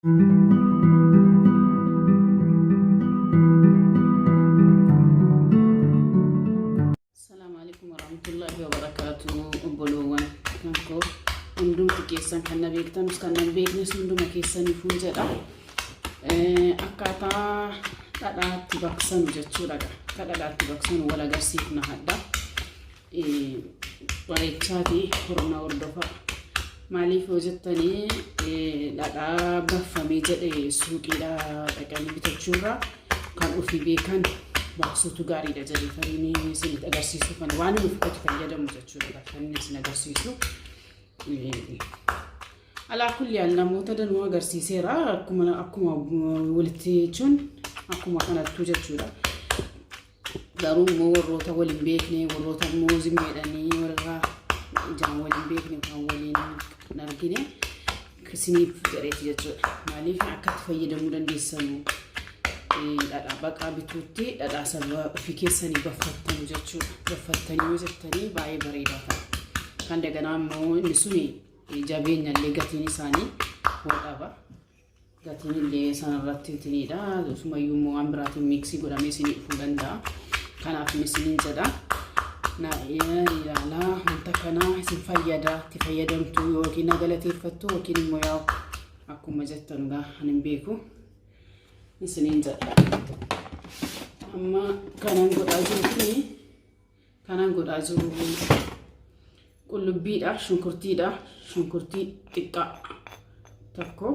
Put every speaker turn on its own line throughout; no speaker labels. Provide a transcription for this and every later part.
السلام عليكم ورحمة الله وبركاته. أبلوان كنكو عندهم تكيسان كنا بيكتن كنا بيكنس عندهم كيسان يفون جدا أكاتا كذا تبكسن جتشو لغا كذا تبكسن ولا غسيف نهدا وريتشاتي كورونا وردفا مالي فوجتني لغا بفمي جد سوقي لا تكاني بتجورا كان وفي بيكن بقصتو غاري دا جري فريني سنت اغرسيسو كان وانو فكت فيدا مجچو دا فني سن اغرسيسو على كل حال نموت دنو اغرسيسيرا اكما ولتيچون اكما كانت توجچو دا دارو مو وروتا ولين بيكني وروتا موزي ميداني ورغا جام ولين بيكني كان ولين نرغيني كسني فريت جچو مالي اكت فيدا مودن ديسنو دادا بقى بتوتي دادا سبا في كيسني بفتن جچو بفتني وجتني باي بريداتا كان دغنا مو نسوني جابين اللي غتيني ساني ودابا غتيني اللي سنرتتني دا ثم يوم امبرات ميكسي غدا ميسني فودندا كان في مسنين جدا نا يا لا انت كان سفيدا تفيدمتو وكنا غلتي فتو وكني موياو اكو مجتنغا هنبيكو isinin jadda amma kanan goda jiru qullubbiidha shunkurtii xiqqa takko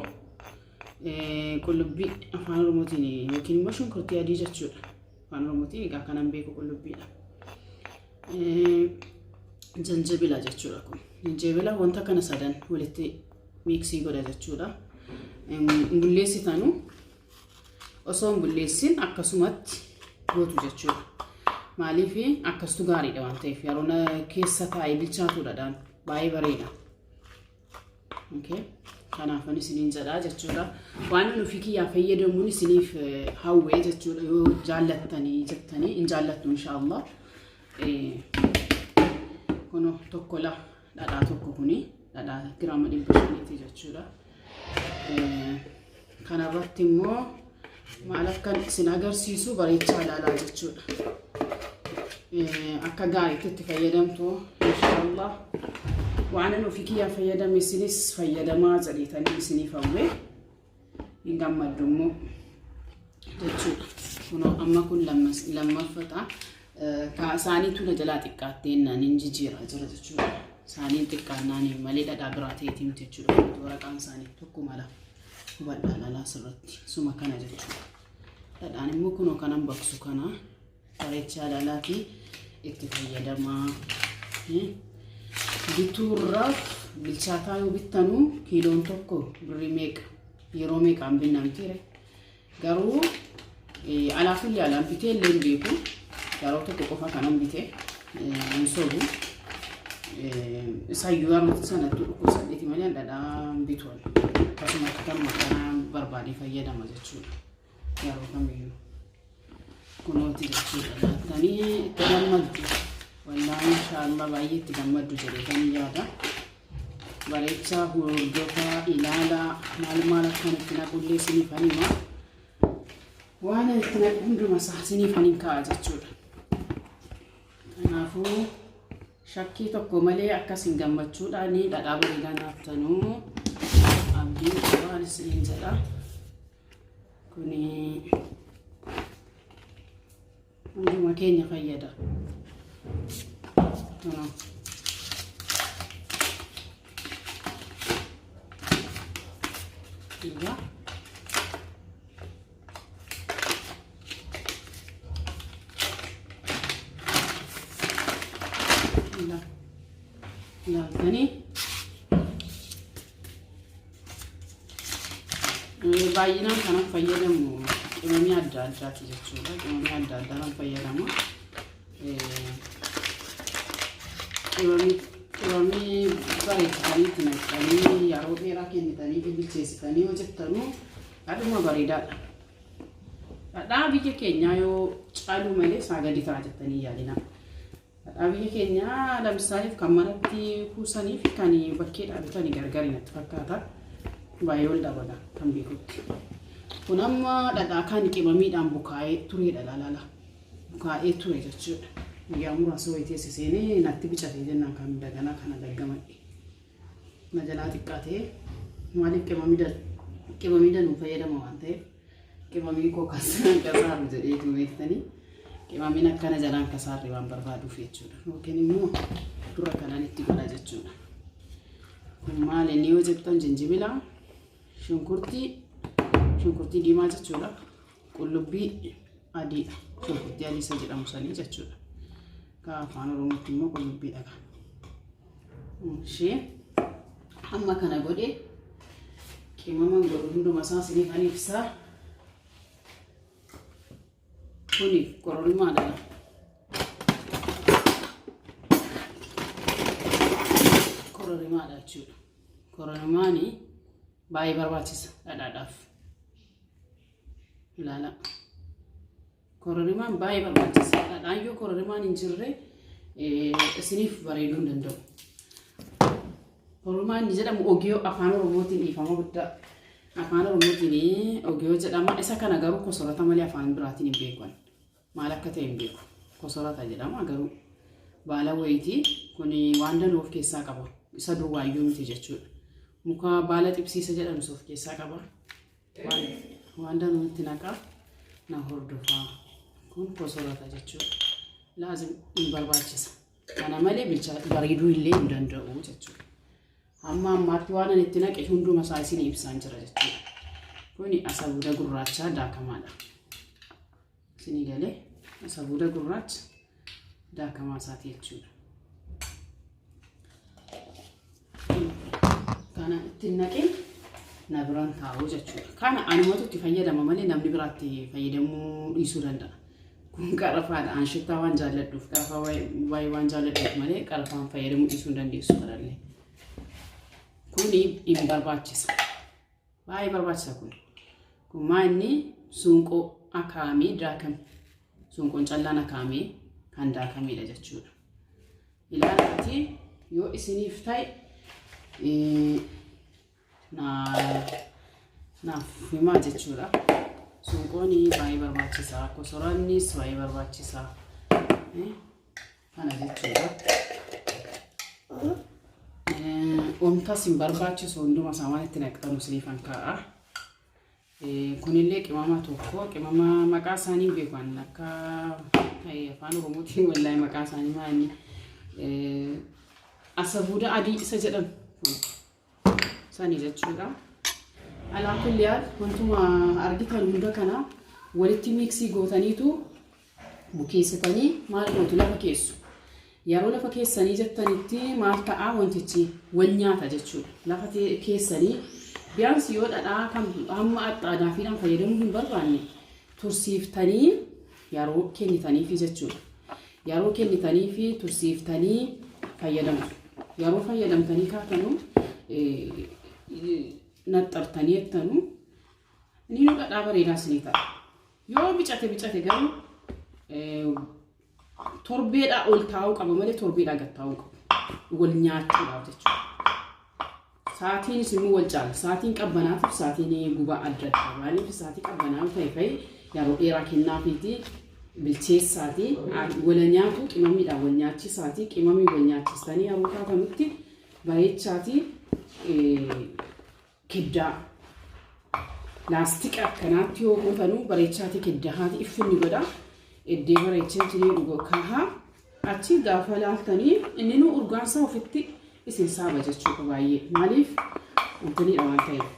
qullubbii afaan oromootiin yookiin immoo shunkurtii adii jechuudha afaan oromootiin egaa kanan beeku qullubbiidha zanjabila jechuudha kun zanjabila wanta kana sadan walitti miksii godha jechuudha bulleessitanu osoo bulleessin akkasumatti gootu jechuudha maaliif akkastu gaariidha waan ta'eef yeroona keessa taa'ee bilchaatuudhaan baay'ee bareeda okay kanaafan isiniin jedhaa jechuudha waan nufi kiyyaa fayyadamuun isiniif hawwee jechuudha yoo jaallattanii jettanii in jaallattu inshallah kuno tokkola dhadhaa tokko kuni dhadhaa giraama 500 jechuudha kanarratti immoo malakkan sin agarsiisu bareechaa ilaalaa jechuudha akka gaariitti fayyadamtu inshallah waan nufi kiyyaa fayyadame isinis fayyadamaa jedhitanii isiniif hawwee hin gammaddumoo jechuudha kuno amma kun lammaffata ka saaniitu na jalaa xiqqaattee naan injijiira jira jechuudha saaniin xiqqaannaan malee dhadhaa biraateetiin jechuudha waraqaan saanii tokko mala hubadhaa lalaa sirratti suma kana jechuudha dhadhaan immoo kunoo kanan baksu kana bareechaa lalaati itti fayyadamaa bituurraaf bilchaataa yoo bittanu kiiloon tokko birrii meeqa yeroo meeqaan binnamtiire garuu alaafillee alaan bitee illee hin beeku yeroo tokko qofa kanan bitee hin sobu isayyuu armati sanatti dhukkubsadheeti malee dhadhaan bituun akkasumatti kan maqanaa barbaadee fayyadama jechuudha yeroo kamiyyuu kunooti jechuudha laattanii itti gammaddu wallaahi inshallah baay'ee itti gammaddu jedhanii yaada bareechaa hordofaa ilaalaa maal akkanatti naqullee isiniif hima waan itti naqu hunduma isaa isiniif hin kaa'a jechuudha kanaafuu shakkii tokko malee akkasin gammachuudhaan dhadhaa bareedaa naaftanuu abdii waan isiniin jedha kuni hunduma keenya fayyada laaltanii baay'inaan kanan fayyadamu qimamii adda addaati jechuudha qimamii adda addaan fayyadamu qimamii bareechitanii naqxanii yeroo dheeraa kennitanii bilcheessitanii hojjettanu aduma bareedaadha dhadhaa biyya keenyaa yoo caaluu malee isaa gadi ta'a jettanii yaadina Abiyya keenya lamsaaniif kan manatti kuusaniif kan bakkee dhaabbatanii gargaarin itti fakkaata. baay'ee dabala kan beekutti. Kun amma dhadhaa kan qimamiidhaan bukaa'ee tureedha laala. Bukaa'ee ture jechuudha. Guyyaa muraasa wayitee siseenee natti bicatee jennaan kan daganaa kana daggamadhe. Majalaa xiqqaatee maaliif qimamiidhaan nu fayyadama waan ta'eef qimamii koo kasaan kasaaru jedheetu beektanii qimamiin akkana jalaan kasaarri waan barbaaduuf jechuudha. Yookiin immoo dura kanaan itti godha jechuudha. Kun maal inni yoo jettan jinjibila, shunkurtii diimaa jechuudha. Qullubbii adiidha. Shunkurtii adii isa jedhamu sanii jechuudha. Ka afaan Oromootti immoo qullubbii dhaga. Ishee amma kana godhee qimaman godhu hunduma isaa isiniif ani ibsaa. Kuni kororimaadha. Kororimaadha jechuudha. Kororimaani baay'ee barbaachisa dhadhaadhaaf. Ilaala. Kororimaan baay'ee barbaachisa. Dhadhaan yoo kororimaan hin jirre isiniif bareeduu hin danda'u. Kororimaan jedhamu ogiyoo afaan Oromootiin dhiifama guddaa. Afaan Oromootiin ogiyoo jedhama. Isa kana garuu kosorata malee afaan biraatiin hin beekan. Maal akka ta'e hin beeku. Kosorata jedhama garuu baala wayitii kun waan danuu of keessaa qaba. Isa duwwaayyuu miti jechuudha. Muka baala xibsiisa jedhamu of keessaa qaba. Waan danuu itti naqaa na hordofaa. Kun kosorata jechuudha. Laazim hin barbaachisa. Kana malee bareeduu illee hin danda'u jechuudha. Amma ammaatti waan ani itti naqe hunduma isaa isin ibsaan jira jechuudha. Kuni asabuuda gurraachaa daakamaadha. Isinii galee asabuuda gurraacha daakamaa isaati jechuudha. Kana itti naqeen na biraan taa'u jechuudha. Kana anumatu itti fayyadama malee namni biraatti fayyadamuu dhiisuu danda'a. Kun qarafaadha. Anshittaa waan jaalladhuuf qarafaa waa'ee waan jaalladhuuf malee qarafaan fayyadamuu dhiisuu hin dandeessu barallee. Kuni hin barbaachisa. Baay'ee barbaachisa kun. Kun maanni sunqoo akaamee daakame. Sunqoon callaan akaamee kan daakameedha jechuudha. Ilaalatti yoo isiniif ta'e naaf himaa jechuudha. Sunqoon baay'ee barbaachisaa. Kosorannis baay'ee barbaachisaa. Kana jechuudha. Omtas hin barbaachisu hunduma isaa waan itti naqxanu isiniifan kaa'a. Kunillee qimama tokko qimama maqaa isaanii beekan akka afaan Oromootiin wallahi maqaa isaanii maali asabuuda adii isa jedhamu sanii jechuudha. Alaa kulli haal wantuma argitan hunda kana walitti miksii gootaniitu bukeessitanii maal gootu lafa keessu. Yeroo lafa keessanii jettanitti maal ta'a wantichi wal nyaata jechuudha. Lafa keessanii biyaansi yoo dhadhaa kan hamma axxaadaafiidhaan fayyadamuu hin barbaanne tursiiftanii yeroo kennitaniifi jechuudha. Yeroo kennitaniifi tursiiftanii fayyadamu. Yeroo fayyadamtanii kaatanu naxxartanii jettanu inni dhadhaa bareedaa isinii ta'a. Yoo bicate garuu torbeedhaa ol taa'uu qaba malee torbeedhaa gad taa'uu qabu. Wal nyaachuudhaaf jechuudha. Saatiinis immoo wal caala. Saatiin qabbanaatiif saatiin gubaa adda addaa. Maaliif saatii qabbanaaf ta'e yeroo dheeraa kennaafiiti bilcheessaatii wal nyaatu qimamiidhaan wal nyaachisaati. Qimamii wal nyaachistanii yeroo kaatamutti bareechaatii kiddaa laastika akkanaatti yoo gootanuu bareechaatii kiddahaati iffinni godha. Iddee bareechee jirii dhugoo kahaa achi gaafa laaltanii inni nu urgaansaa ofitti isin saaba jechuudha baay'ee. Maaliif wantaniidha waan ta'eef.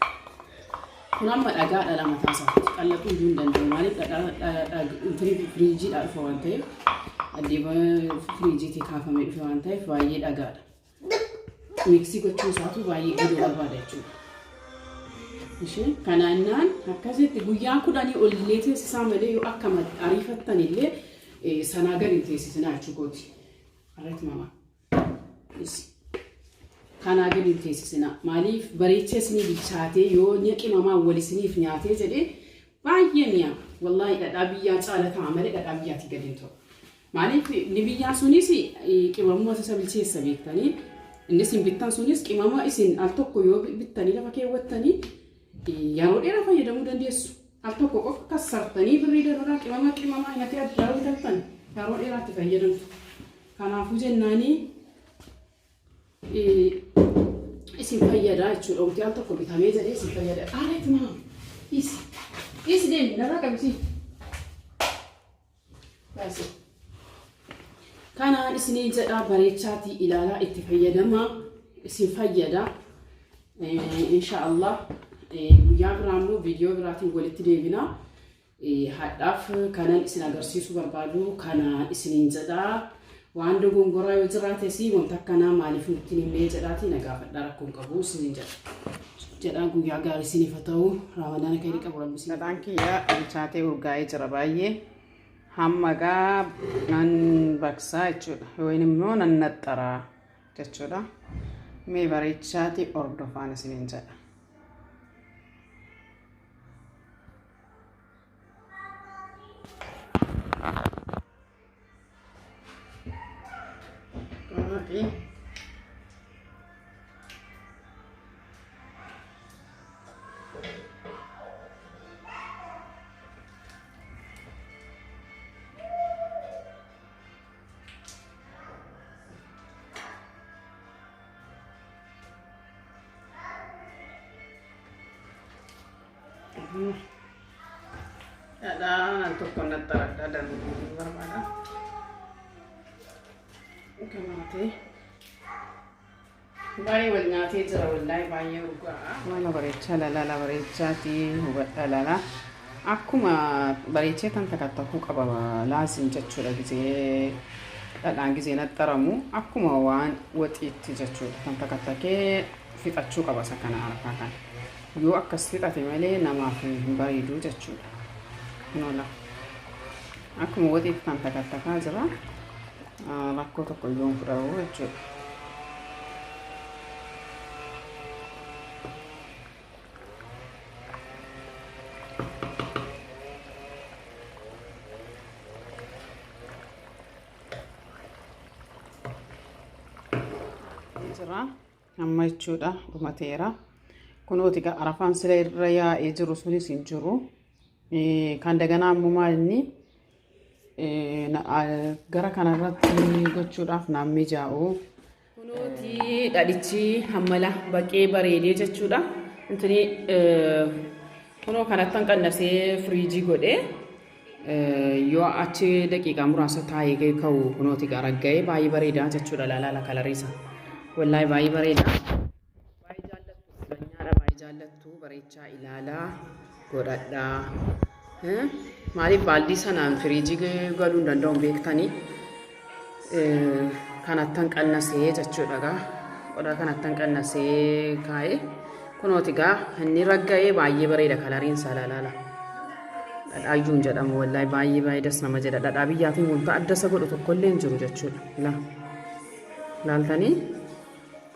Kun amma dhagaadha lama taasaatti qallaquu iyyuu hin danda'u. Maaliif firiijiidhaa dhufa waan ta'eef adeema firiijiitii kaafamee dhufe waan ta'eef baay'ee dhagaadha. Miksii gochuun isaatu baay'ee guddaa barbaada jechuudha. Ishee kanaannaan akkasitti guyyaan 10 ol illee teessisaa malee yoo akka ariifattan illee sanaa gadi teessisinaa jechuukooti. Arratti mamaa. Kanaa gadi teessisinaa. Maaliif bareechee isinii bilchaatee yoo qimamaa wal isiniif nyaatee jedhee baay'ee mi'a. Wallaahi dhadhaa biyyaa caala ta'a malee dhadhaa biyyaatti gadi hin ta'u. Maaliif ni biyyaa sunis qimamuu isa bilcheessa beektanii inni isin bittan sunis qimama isin al tokko yoo bittanii lafa keewwattanii yeroo dheeraa fayyadamuu dandeessu. Al tokko qofa kassartanii birrii dabalaa qimama nyaatee addaa bitattan yeroo dheeraatti fayyadamtu. Kanaafuu jennaanii isin fayyada jechuudha. Wanti al tokko bitamee jedhee isin fayyada. Aareetu maa isi deemi narraa qabisi. Kanaan isinii jedhaa bareechaatii ilaalaa itti fayyadamaa isin fayyada. Inshaallah guyyaa biraa immoo viidiyoo biraatiin walitti deebina. Hadhaaf kanan isin agarsiisuu barbaadu kanaan isiniin jedhaa. Waan dogongoraa yoo jiraates wanta akkanaa maaliif nutti himee jedhaati na gaafadhaa rakkoon qabu isiniin jedhaa guyyaa gaarii isiniif haa ta'u ramadaan akka inni qabu rabbisiin. Dhadhaan kiyya bilchaatee urgaa'ee jira baay'ee. Hamma gaa nan baqsaa jechuudha. Yookiin immoo nan naxxaraa jechuudha. Mee bareechaati ordofaan isiniin jedha. Ada tokko naxxaradha danuu barbaada. Kanaate baay'ee wal nyaatee jira wallahi baay'ee urgaa'a. Wala bareechaa lala bareechaati hubadha lala. Akkuma bareechee tan takattakuu qaba laasin jechuudha gizee dhadhaan gizee naxxaramu akkuma waan waxiitti jechuudha tan takattakee fixachuu qaba isa kana harkaa kana. Yoo akkas fixate malee namaaf hin bareedu jechuudha. Nola. Akkuma waxiitti tan takattakaa jira. Rakkoo tokko iyyuu hin fudhatu jechuudha. Jira amma jechuudha dhumateera. Kunooti gaa arafaan sila irra yaa'ee jiru sunis hin jiru. Kan daganaa ammoo maalinni gara kanarratti gochuudhaaf naan mijaa'u. Kunooti dhadhichi hammala baqee bareedee jechuudha. Intini kunoo kanattan qannasee firiijii godhee yoo achi daqiiqaa muraasa taa'ee ka'u kunooti garagga'ee baay'ee bareedaa jechuudha laala kalariisa. Wallahi baay'ee bareedaa. Baay'ee jaallattu nyaara baay'ee jaallattu bareechaa ilaalaa godhadhaa. Maaliif baaldii sanaan firiijii galuu hin danda'u beektanii kanattan qannasee jechuudha gaa qodaa kanattan qannasee kaa'ee kunooti gaa inni ragga'ee baay'ee bareeda kalariinsaa laala. Dhadhaayyuun jedhamu wallahi baay'ee das nama jedha dhadhaa biyyaatiin wanta adda isa godhu tokkollee hin jiru jechuudha. Laaltanii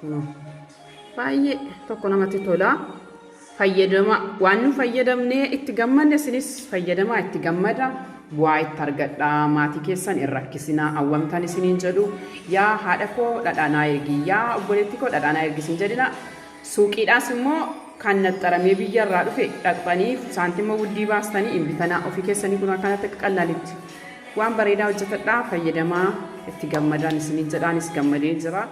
kunoo baay'ee tokko namatti tola. Fayyadama waan nu fayyadamnee itti gammanne isinis fayyadamaa itti gammada bu'aa itti argadha maatii keessan hin rakkisinaa awwamtaan isiniin jedhu yaa haadha koo dhadhaanaa ergi yaa obboleetti koo dhadhaanaa ergisin jedhina suuqiidhaas immoo kan naxxaramee biyyarraa dhufe dhaqxanii saantima wuddii baastanii hin bitanaa ofii keessanii kun akkanatti qallaalitti waan bareedaa hojjetadhaa fayyadamaa itti gammadaan isiniin jedhaanis gammadee jira.